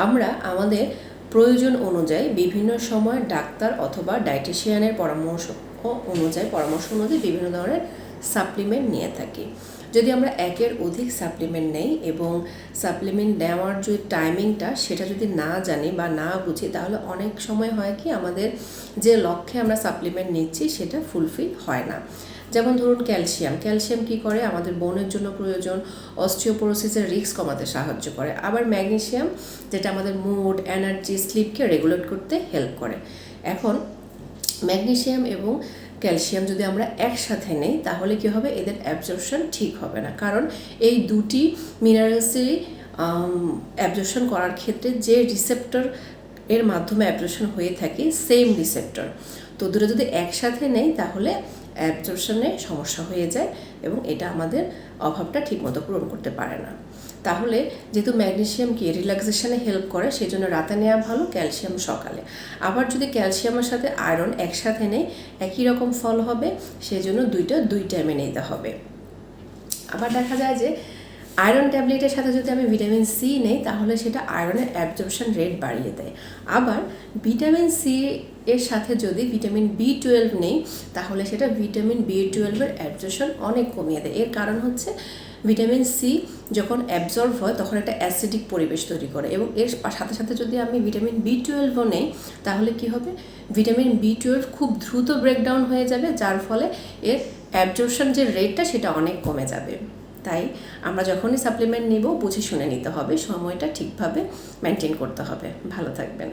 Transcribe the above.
আমরা আমাদের প্রয়োজন অনুযায়ী বিভিন্ন সময় ডাক্তার অথবা ডায়েটিশিয়ানের পরামর্শ অনুযায়ী বিভিন্ন ধরনের সাপ্লিমেন্ট নিয়ে থাকি। যদি আমরা একের অধিক সাপ্লিমেন্ট নেই এবং সাপ্লিমেন্ট নেওয়ার যে টাইমিংটা সেটা যদি না জানি বা না বুঝি, তাহলে অনেক সময় হয় কি আমাদের যে লক্ষ্যে আমরা সাপ্লিমেন্ট নিচ্ছি সেটা ফুলফিল হয় না। যেমন ধরুন ক্যালসিয়াম কী করে, আমাদের বোনের জন্য প্রয়োজন, অস্টিওপোরোসিসের রিস্ক কমাতে সাহায্য করে। আবার ম্যাগনেসিয়াম যেটা আমাদের মুড, এনার্জি, স্লিপকে রেগুলেট করতে হেল্প করে। এখন ম্যাগনেসিয়াম এবং ক্যালসিয়াম যদি আমরা একসাথে নেই তাহলে কী হবে, এদের অ্যাবজর্পশন ঠিক হবে না। কারণ এই দুটি মিনারেলসই অ্যাবজর্পশন করার ক্ষেত্রে যে রিসেপ্টর এর মাধ্যমে অ্যাবজর্পশন হয়ে থাকে সেম রিসেপ্টর, তো দুটো যদি একসাথে নেই তাহলে অ্যাবজর্পশনে সমস্যা হয়ে যায় এবং এটা আমাদের অভাবটা ঠিকমতো পূরণ করতে পারে না। তাহলে যেহেতু ম্যাগনেসিয়ামকে রিল্যাক্সেশনে হেল্প করে, সেই জন্য রাতে নেওয়া ভালো, ক্যালসিয়াম সকালে। আবার যদি ক্যালসিয়ামের সাথে আয়রন একসাথে নেই একই রকম ফল হবে, সেই জন্য দুই টাইমে নিতে হবে। আবার দেখা যায় যে আয়রন ট্যাবলেটের সাথে যদি আমি ভিটামিন সি নেই তাহলে সেটা আয়রনের অ্যাবজর্পশন রেট বাড়িয়ে দেয়। আবার ভিটামিন সি এর সাথে যদি ভিটামিন B12 নেই তাহলে সেটা ভিটামিন B12-এর অ্যাবজর্পশন অনেক কমিয়ে দেয়। এর কারণ হচ্ছে ভিটামিন সি যখন অ্যাবজর্ব হয় তখন একটা অ্যাসিডিক পরিবেশ তৈরি করে, এবং এর সাথে সাথে যদি আমি ভিটামিন B12ও নেই তাহলে কি হবে, ভিটামিন B12 খুব দ্রুত ব্রেকডাউন হয়ে যাবে, যার ফলে এর অ্যাবজর্পশন যে রেটটা সেটা অনেক কমে যাবে। তাই আমরা যখনই সাপ্লিমেন্ট নেব বুঝে শুনে নিতে হবে, সময়টা ঠিকভাবে মেনটেন করতে হবে। ভালো থাকবেন।